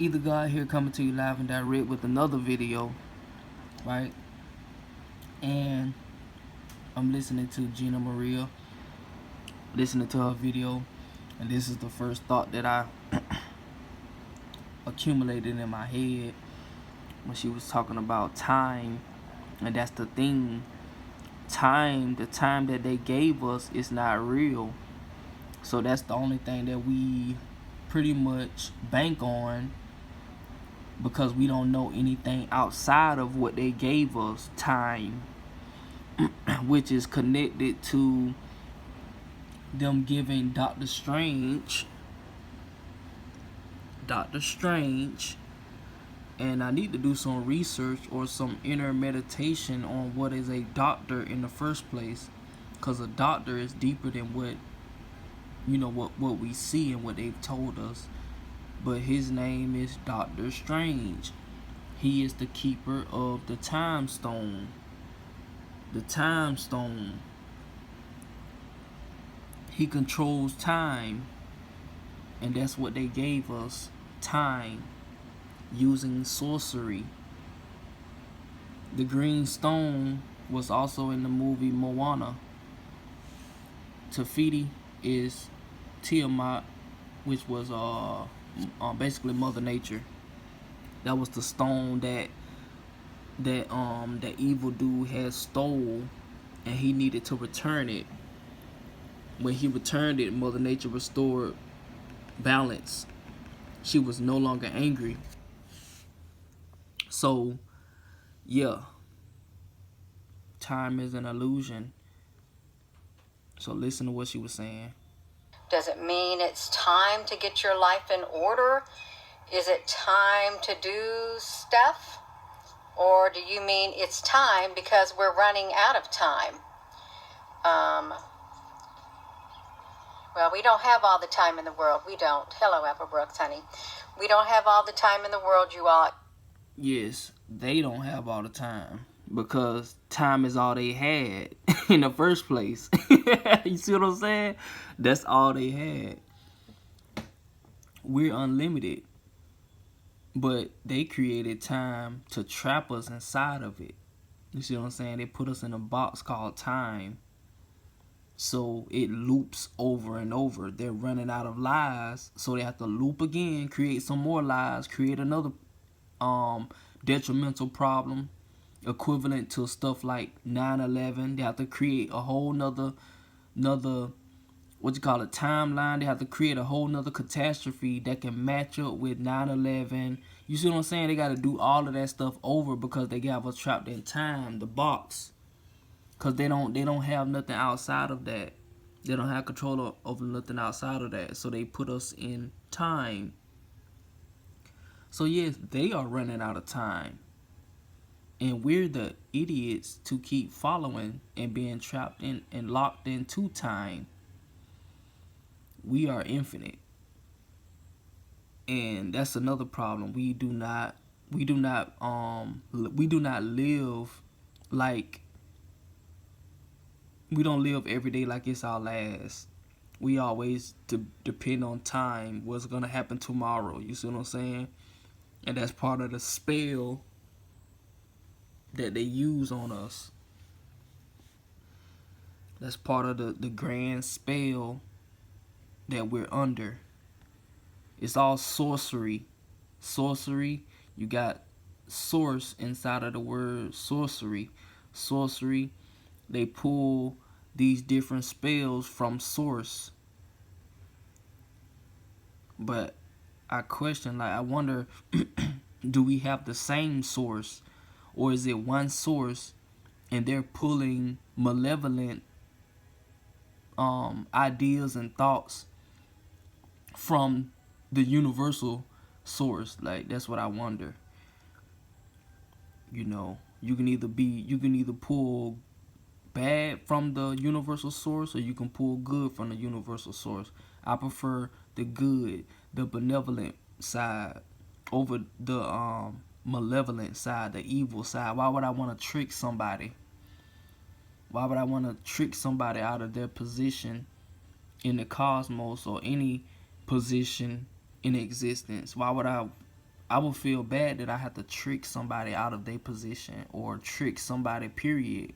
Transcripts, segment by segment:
Either God here coming to you live and direct with another video, right? And I'm listening to Gina Maria, listening to her video, and this is the first thought that I accumulated in my head when she was talking about time. And that's the thing. Time, the time that they gave us is not real. So that's the only thing that we pretty much bank on, because we don't know anything outside of what they gave us, time, which is connected to them giving Doctor Strange, and I need to do some research or some inner meditation on what is a doctor in the first place, because a doctor is deeper than what what we see and what they've told us. But his name is Doctor Strange. He is the keeper of the time stone. The time stone. He controls time, and that's what they gave us, time, using sorcery. The green stone was also in the movie Moana. Te-Fiti is Tiamat, which was basically Mother Nature. That was the stone that evil dude had stole, and he needed to return it. When he returned it, Mother Nature restored balance. She was no longer angry. So, yeah, time is an illusion. So listen to what she was saying. Does it mean it's time to get your life in order? Is it time to do stuff? Or do you mean it's time because we're running out of time? Well, we don't have all the time in the world. We don't. Hello, Applebrooks, honey. We don't have all the time in the world, you all. Yes, they don't have all the time, because time is all they had in the first place. You see what I'm saying? That's all they had. We're unlimited, but they created time to trap us inside of it. You see what I'm saying? They put us in a box called time, so it loops over and over. They're running out of lies, so they have to loop again, create some more lies, create another detrimental problem equivalent to stuff like 9/11. They have to create a whole nother timeline. They have to create a whole nother catastrophe that can match up with 9/11. You see what I'm saying? They got to do all of that stuff over because they got us trapped in time, the box. Because they don't have nothing outside of that. They don't have control over nothing outside of that. So they put us in time. So yes, they are running out of time. And we're the idiots to keep following and being trapped in and locked into time. We are infinite. And that's another problem. We do not live like, we don't live every day like it's our last. We always depend on time, what's gonna happen tomorrow. You see what I'm saying? And that's part of the spell that they use on us. That's part of the grand spell that we're under. It's all sorcery. Sorcery, you got source inside of the word sorcery. Sorcery, they pull these different spells from source. But I question, like, I wonder, do we have the same source? Or is it one source and they're pulling malevolent ideas and thoughts from the universal source? Like, that's what I wonder. You know, you can either pull bad from the universal source, or you can pull good from the universal source. I prefer the good, the benevolent side over the malevolent side, the evil side. Why would I want to trick somebody? Why would I want to trick somebody out of their position in the cosmos or any position in existence? Why would I I would feel bad that I have to trick somebody out of their position or trick somebody, period.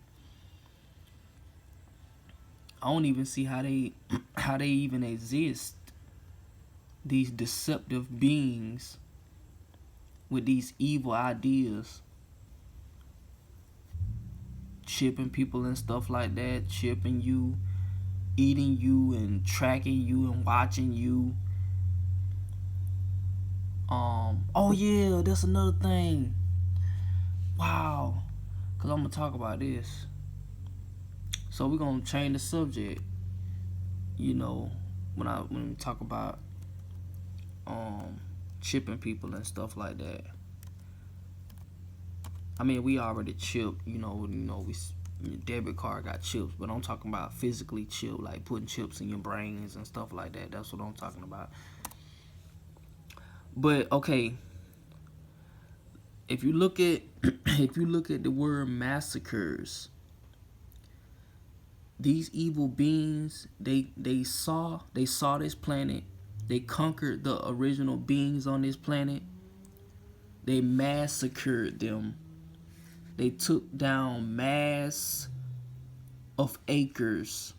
I don't even see how they how they even exist. These deceptive beings with these evil ideas, chipping people and stuff like that, chipping you, eating you, and tracking you and watching you. Oh yeah, that's another thing. Wow, cause I'm gonna talk about this. So we're gonna change the subject. You know, when we talk about chipping people and stuff like that. I mean, we already chipped. We your debit card got chips, but I'm talking about physically chip, like putting chips in your brains and stuff like that. That's what I'm talking about. But okay, if you look at if you look at the word massacres, these evil beings, they saw this planet, they conquered the original beings on this planet, they massacred them, they took down mass of acres,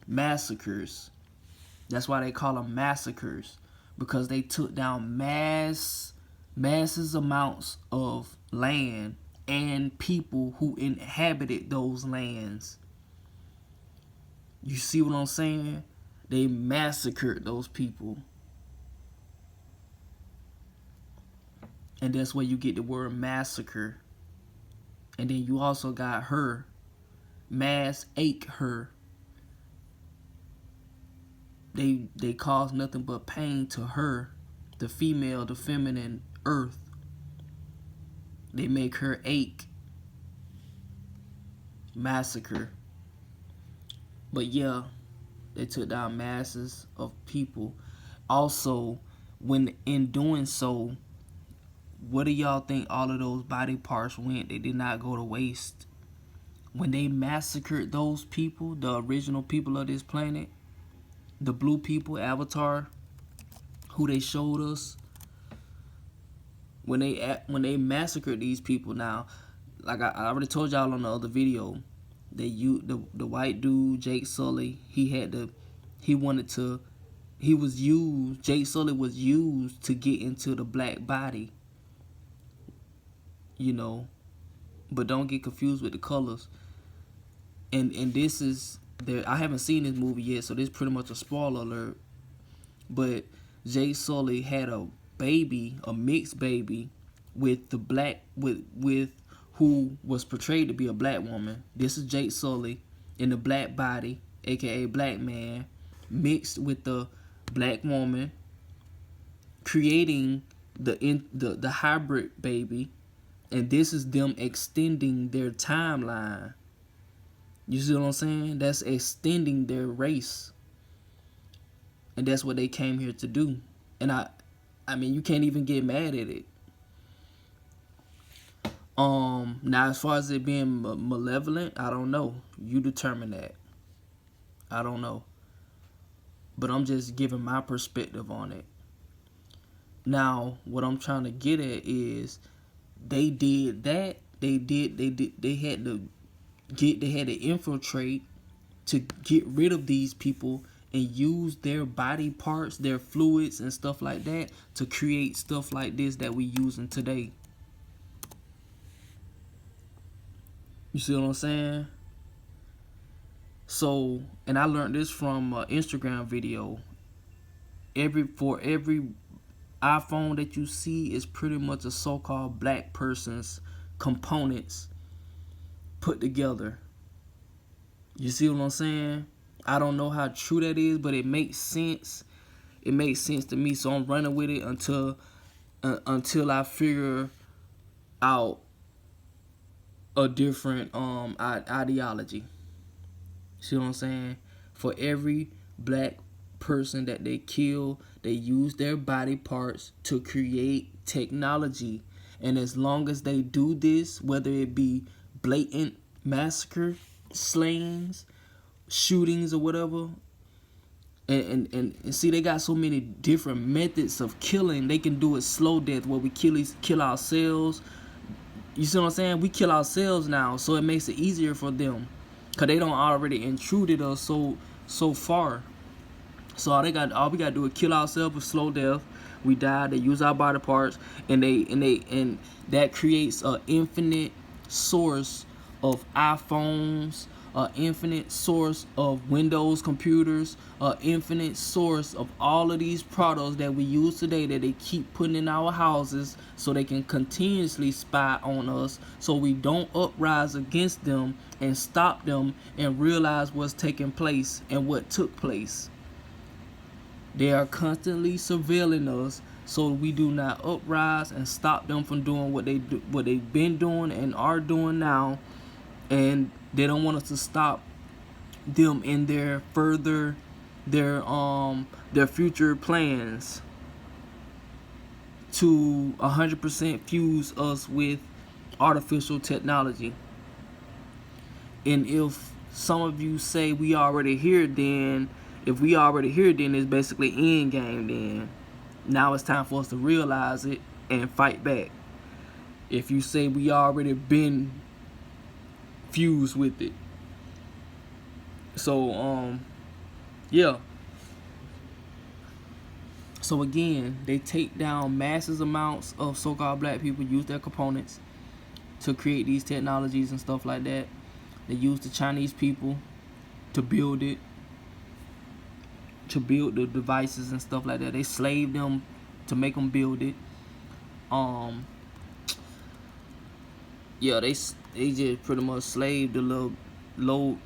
massacres. That's why they call them massacres, because they took down masses amounts of land and people who inhabited those lands. You see what I'm saying? They massacred those people. And that's where you get the word massacre. And then you also got her, mass ache her. They cause nothing but pain to her, the female, the feminine earth. They make her ache. Massacre. But yeah, they took down masses of people. Also, when in doing so, where do y'all think all of those body parts went? They did not go to waste. When they massacred those people, the original people of this planet, the blue people, Avatar, who they showed us, when they massacred these people, now, like I already told y'all on the other video, the white dude, Jake Sully, Jake Sully was used to get into the black body, but don't get confused with the colors. And this is there. I haven't seen this movie yet, so this is pretty much a spoiler alert. But Jake Sully had a baby, a mixed baby, with the black with who was portrayed to be a black woman. This is Jake Sully in the black body, aka black man, mixed with the black woman, creating the hybrid baby, and this is them extending their timeline. You see what I'm saying? That's extending their race. And that's what they came here to do. And I mean, you can't even get mad at it. Now as far as it being malevolent, I don't know. You determine that. I don't know. But I'm just giving my perspective on it. Now, what I'm trying to get at is they did that. They had to infiltrate to get rid of these people and use their body parts, their fluids and stuff like that to create stuff like this that we using today. You see what I'm saying? So, and I learned this from an Instagram video. For every iPhone that you see is pretty much a so-called black person's components put together. You see what I'm saying? I don't know how true that is, but it makes sense. It makes sense to me, so I'm running with it until I figure out a different ideology. See what I'm saying? For every black person that they kill, they use their body parts to create technology. And as long as they do this, whether it be blatant massacre, slayings, shootings, or whatever, And see, they got so many different methods of killing. They can do it slow death, where we kill ourselves. You see what I'm saying? We kill ourselves now, so it makes it easier for them, cause they don't already intruded us so far. So all we gotta do is kill ourselves with slow death. We die. They use our body parts, and that creates an infinite source of iPhones, an infinite source of Windows computers, an infinite source of all of these products that we use today that they keep putting in our houses, so they can continuously spy on us, so we don't uprise against them and stop them and realize what's taking place and what took place. They are constantly surveilling us, so we do not uprise and stop them from doing what they've been doing and are doing now. And they don't want us to stop them in their future plans to 100% fuse us with artificial technology. And if some of you say we already here, then if we already here, then it's basically end game. Then now it's time for us to realize it and fight back. If you say we already been fused with it. So yeah. So again, they take down massive amounts of so-called black people, use their components to create these technologies and stuff like that. They use the Chinese people to build it, to build the devices and stuff like that. They slave them to make them build it. Yeah, they just pretty much slave the little low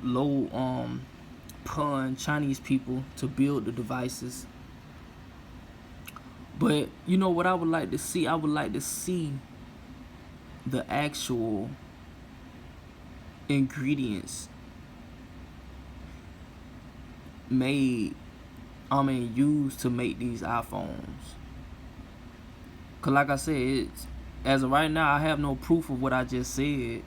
pun Chinese people to build the devices. But you know what I would like to see? I would like to see the actual ingredients used to make these iPhones. Cause like I said, as of right now, I have no proof of what I just said.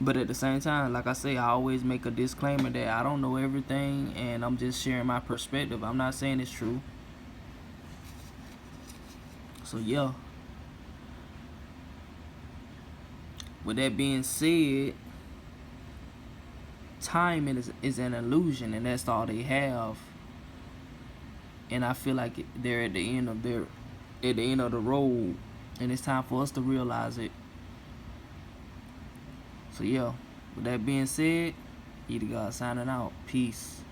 But at the same time, like I say, I always make a disclaimer that I don't know everything, and I'm just sharing my perspective. I'm not saying it's true. So yeah. With that being said, time is an illusion, and that's all they have. And I feel like they're at the end of the road, and it's time for us to realize it. So yeah, with that being said, E to God signing out. Peace.